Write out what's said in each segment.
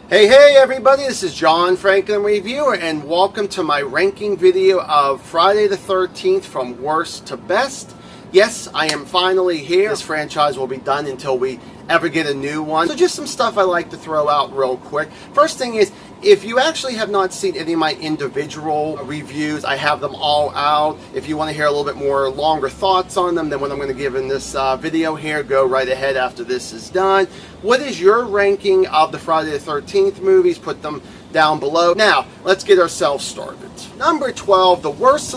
Hey everybody, this is John Franklin Reviewer and welcome to my ranking video of Friday the 13th from worst to best. Yes, I am finally here. This franchise will be done until we ever get a new one. So just some stuff I like to throw out real quick. First thing is, if you actually have not seen any of my individual reviews, I have them all out. If you want to hear a little bit more longer thoughts on them than what I'm going to give in this video here, go right ahead after this is done. What is your ranking of the Friday the 13th movies? Put them down below. Now, let's get ourselves started. Number 12, the worst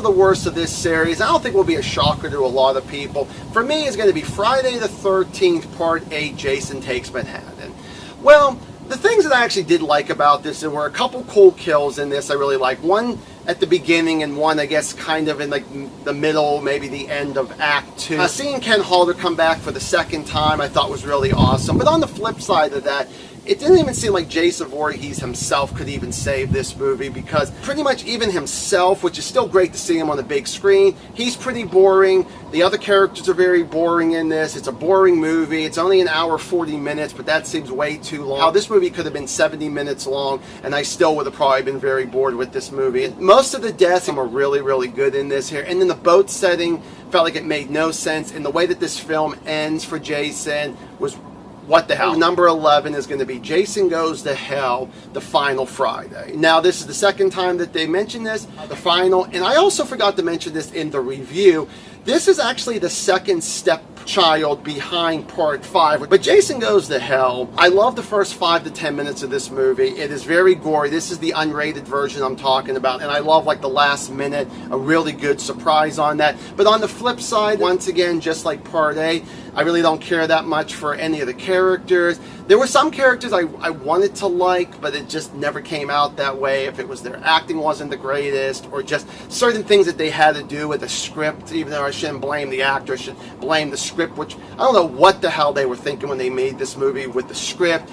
of this series, I don't think will be a shocker to a lot of people. For me, is going to be Friday the 13th Part 8, Jason Takes Manhattan. Well, the things that I actually did like about this, there were a couple cool kills in this I really like. One at the beginning and one, I guess, kind of in like the middle, maybe the end of Act 2. Seeing Ken Hodder come back for the second time I thought was really awesome. But on the flip side of that, it didn't even seem like Jason Voorhees himself could even save this movie, because pretty much even himself, which is still great to see him on the big screen, he's pretty boring. The other characters are very boring in this. It's a boring movie. It's only an hour 40 minutes, but that seems way too long. How this movie could have been 70 minutes long, and I still would have probably been very bored with this movie. Most of the deaths were really, really good in this here. And then the boat setting felt like it made no sense, and the way that this film ends for Jason was what the hell. Number 11 is going to be Jason Goes to Hell, the final Friday. Now, this is the second time that they mentioned this, the final, and I also forgot to mention this in the review. This is actually the second stepchild behind Part 5. But Jason Goes to Hell, I love the first 5 to 10 minutes of this movie. It is very gory. This is the unrated version I'm talking about. And I love like the last minute, a really good surprise on that. But on the flip side, once again, just like Part 8, I really don't care that much for any of the characters. There were some characters I wanted to like, but it just never came out that way. If it was their acting wasn't the greatest, or just certain things that they had to do with the script, even though I shouldn't blame the actor, I should blame the script, which I don't know what the hell they were thinking when they made this movie with the script.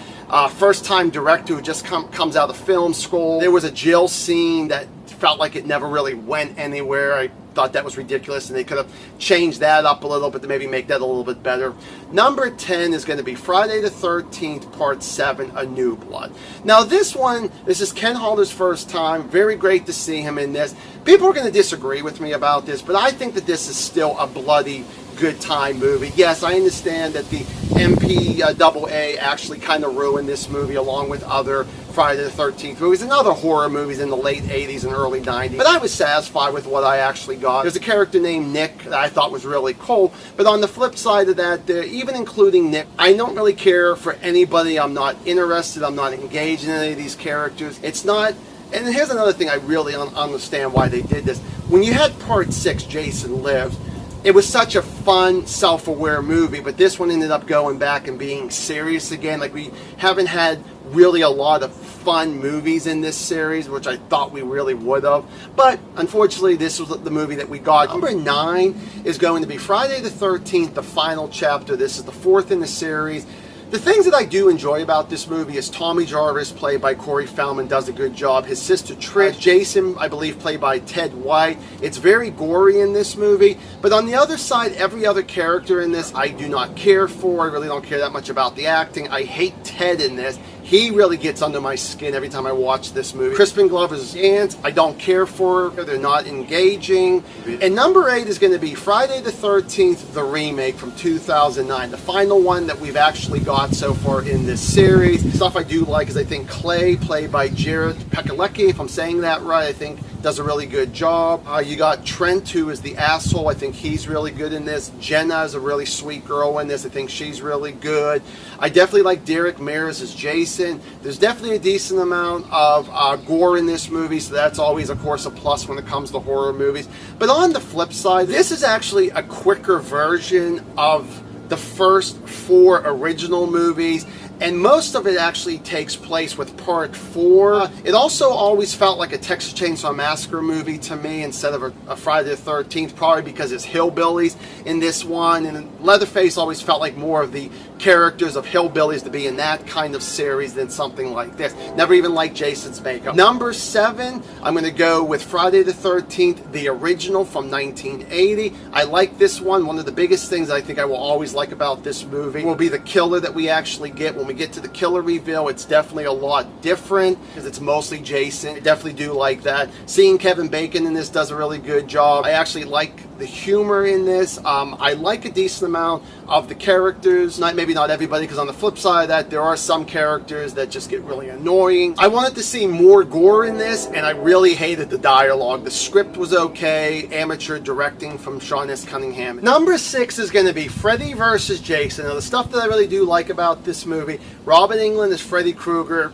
First-time director who just comes out of film school. There was a Jill scene that felt like it never really went anywhere. I thought that was ridiculous, and they could have changed that up a little bit to maybe make that a little bit better. Number 10 is going to be Friday the 13th Part 7, A New Blood. Now this is Ken Hodder's first time. Very great to see him in this. People are going to disagree with me about this, but I think that this is still a bloody good time movie. Yes, I understand that the MPAA actually kind of ruined this movie along with other Friday the 13th movies and other horror movies in the late 80s and early 90s. But I was satisfied with what I actually got. There's a character named Nick that I thought was really cool. But on the flip side of that, even including Nick, I don't really care for anybody. I'm not interested. I'm not engaged in any of these characters. It's not... And here's another thing I really don't understand why they did this. When you had Part 6, Jason Lives, it was such a fun, self-aware movie, but this one ended up going back and being serious again. Like, we haven't had really a lot of fun movies in this series, which I thought we really would have. But unfortunately, this was the movie that we got. Number 9 is going to be Friday the 13th, the final chapter. This is the 4th in the series. The things that I do enjoy about this movie is Tommy Jarvis, played by Corey Feldman, does a good job. His sister Trish, Jason, I believe, played by Ted White. It's very gory in this movie. But on the other side, every other character in this I do not care for. I really don't care that much about the acting. I hate Ted in this. He really gets under my skin every time I watch this movie. Crispin Glover's aunt, I don't care for her. They're not engaging. And number 8 is going to be Friday the 13th, the remake from 2009. The final one that we've actually got so far in this series. Stuff I do like is I think Clay, played by Jared Padalecki, if I'm saying that right, I think does a really good job. You got Trent, who is the asshole. I think he's really good in this. Jenna is a really sweet girl in this. I think she's really good. I definitely like Derek Mears as Jason. There's definitely a decent amount of gore in this movie, so that's always, of course, a plus when it comes to horror movies. But on the flip side, this is actually a quicker version of the first 4 original movies. And most of it actually takes place with Part 4. It also always felt like a Texas Chainsaw Massacre movie to me instead of a Friday the 13th, probably because it's hillbillies in this one. And Leatherface always felt like more of the characters of hillbillies to be in that kind of series than something like this. Never even liked Jason's makeup. Number 7, I'm going to go with Friday the 13th, the original from 1980. I like this one. One of the biggest things I think I will always like about this movie will be the killer that we actually get when When we get to the killer reveal, it's definitely a lot different because it's mostly Jason. I definitely do like that. Seeing Kevin Bacon in this does a really good job. I actually like the humor in this. I like a decent amount of the characters. Maybe not everybody, because on the flip side of that, there are some characters that just get really annoying. I wanted to see more gore in this, and I really hated the dialogue. The script was okay. Amateur directing from Sean S. Cunningham. Number 6 is going to be Freddy vs. Jason. Now, the stuff that I really do like about this movie, Robin Englund is Freddy Krueger.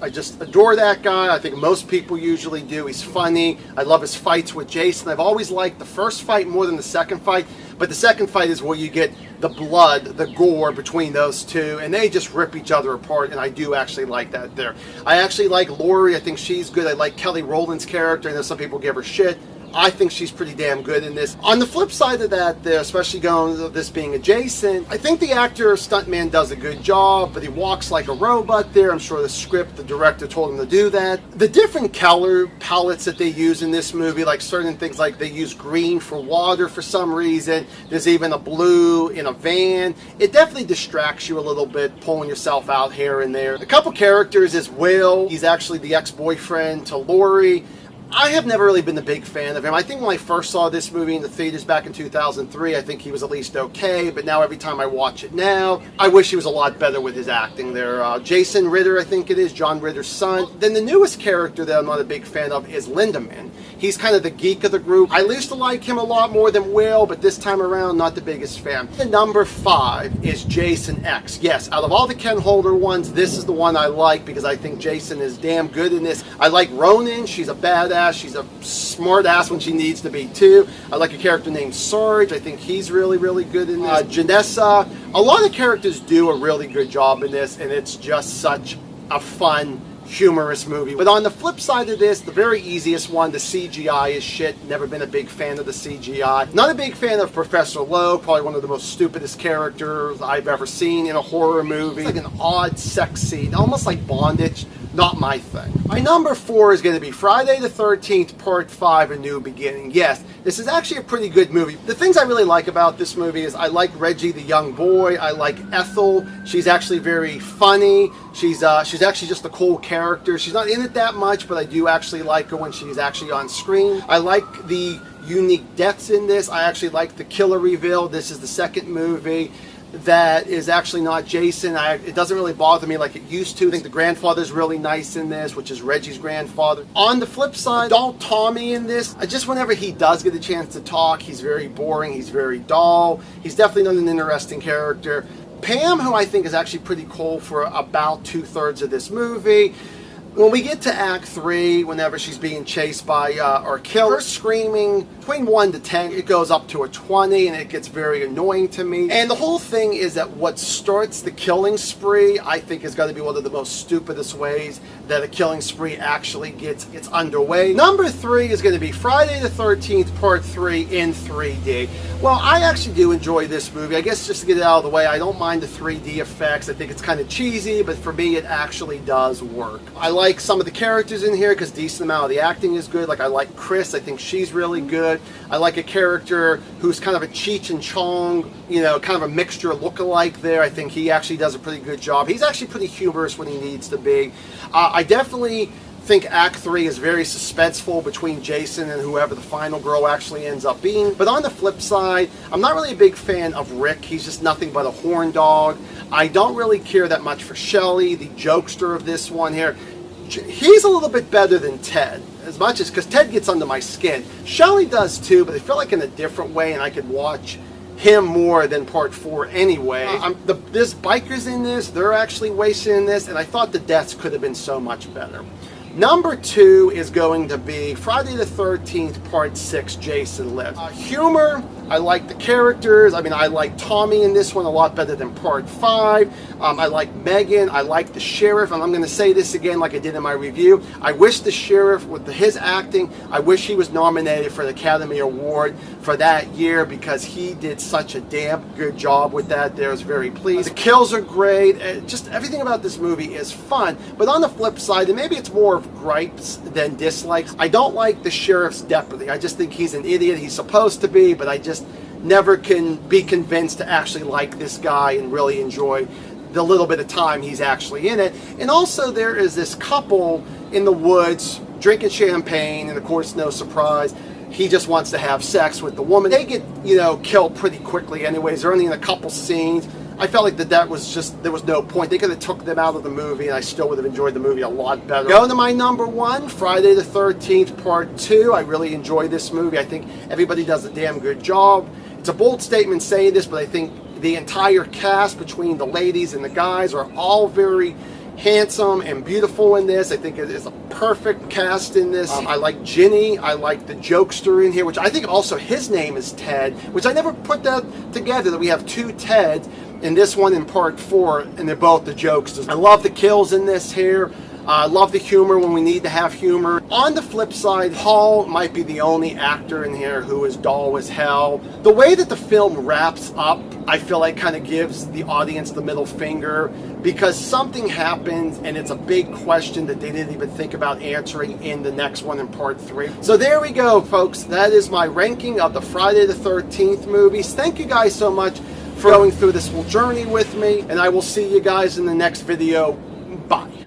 I just adore that guy. I think most people usually do. He's funny. I love his fights with Jason. I've always liked the first fight more than the second fight, but the second fight is where you get the blood, the gore between those two, and they just rip each other apart, and I do actually like that there. I actually like Laurie. I think she's good. I like Kelly Rowland's character. I know some people give her shit. I think she's pretty damn good in this. On the flip side of that, especially going to this being a Jason, I think the actor, stuntman, does a good job, but he walks like a robot there. I'm sure the script, the director told him to do that. The different color palettes that they use in this movie, like certain things, like they use green for water for some reason. There's even a blue in a van. It definitely distracts you a little bit, pulling yourself out here and there. A couple characters is Will. He's actually the ex-boyfriend to Laurie. I have never really been a big fan of him. I think when I first saw this movie in the theaters back in 2003, I think he was at least okay, but now every time I watch it now, I wish he was a lot better with his acting there. Jason Ritter, I think it is, John Ritter's son. Then the newest character that I'm not a big fan of is Lindemann. He's kind of the geek of the group. I used to like him a lot more than Will, but this time around, not the biggest fan. The number 5 is Jason X. Yes, out of all the Ken Holder ones, this is the one I like because I think Jason is damn good in this. I like Ronan. She's a badass. She's a smart ass when she needs to be too. I like a character named Sarge. I think he's really, really good in this. Janessa. A lot of characters do a really good job in this, and it's just such a fun, humorous movie. But on the flip side of this, the very easiest one, the CGI is shit. Never been a big fan of the CGI. Not a big fan of Professor Lowe, probably one of the most stupidest characters I've ever seen in a horror movie. It's like an odd sex scene, almost like bondage. Not my thing. My number 4 is going to be Friday the 13th, Part 5, A New Beginning. Yes, this is actually a pretty good movie. The things I really like about this movie is I like Reggie the young boy. I like Ethel. She's actually very funny. She's actually just a cool character. She's not in it that much, but I do actually like her when she's actually on screen. I like the unique deaths in this. I actually like the killer reveal. This is the second movie that is actually not Jason. It doesn't really bother me like it used to. I think the grandfather's really nice in this, which is Reggie's grandfather. On the flip side, dull Tommy in this, just whenever he does get a chance to talk, he's very boring, he's very dull. He's definitely not an interesting character. Pam, who I think is actually pretty cool for about 2/3 of this movie. When we get to Act 3, whenever she's being chased by or killed, her screaming between 1 to 10, it goes up to a 20, and it gets very annoying to me. And the whole thing is that what starts the killing spree, I think, is going to be one of the most stupidest ways that a killing spree actually gets underway. Number 3 is going to be Friday the 13th, Part 3 in 3D. Well, I actually do enjoy this movie. I guess just to get it out of the way, I don't mind the 3D effects. I think it's kind of cheesy, but for me, it actually does work. I like some of the characters in here because decent amount of the acting is good. Like I like Chris. I think she's really good. I like a character who's kind of a Cheech and Chong, you know, kind of a mixture look-alike there. I think he actually does a pretty good job. He's actually pretty humorous when he needs to be. I definitely think Act 3 is very suspenseful between Jason and whoever the final girl actually ends up being. But on the flip side, I'm not really a big fan of Rick. He's just nothing but a horn dog. I don't really care that much for Shelley, the jokester of this one here. He's a little bit better than Ted, as much as, because Ted gets under my skin. Shelley does too, but I feel like in a different way, and I could watch him more than Part 4 anyway. There's bikers in this, they're actually wasted in this, and I thought the deaths could have been so much better. Number 2 is going to be Friday the 13th, Part 6, Jason Lives. Humor, I like the characters. I mean, I like Tommy in this one a lot better than Part 5. I like Megan. I like the sheriff. And I'm going to say this again like I did in my review. I wish the sheriff, with his acting, I wish he was nominated for the Academy Award for that year because he did such a damn good job with that. I was very pleased. The kills are great. Just everything about this movie is fun. But on the flip side, and maybe it's more of gripes than dislikes, I don't like the sheriff's deputy. I just think he's an idiot. He's supposed to be, but I just never can be convinced to actually like this guy and really enjoy the little bit of time he's actually in it. And also there is this couple in the woods drinking champagne, and of course, no surprise, he just wants to have sex with the woman. They get, killed pretty quickly anyways. They're only in a couple scenes. I felt like that was just, there was no point. They could have took them out of the movie and I still would have enjoyed the movie a lot better. Going to my number one, Friday the 13th Part 2. I really enjoyed this movie. I think everybody does a damn good job. It's a bold statement saying this, but I think the entire cast between the ladies and the guys are all very handsome and beautiful in this. I think it is a perfect cast in this. I like Ginny. I like the jokester in here, which I think also his name is Ted, which I never put that together, that we have two Teds in this one in Part 4, and they're both the jokesters. I love the kills in this here. I love the humor when we need to have humor. On the flip side, Hall might be the only actor in here who is dull as hell. The way that the film wraps up, I feel like kind of gives the audience the middle finger, because something happens and it's a big question that they didn't even think about answering in the next one in Part 3. So there we go, folks. That is my ranking of the Friday the 13th movies. Thank you guys so much for going through this whole journey with me, and I will see you guys in the next video.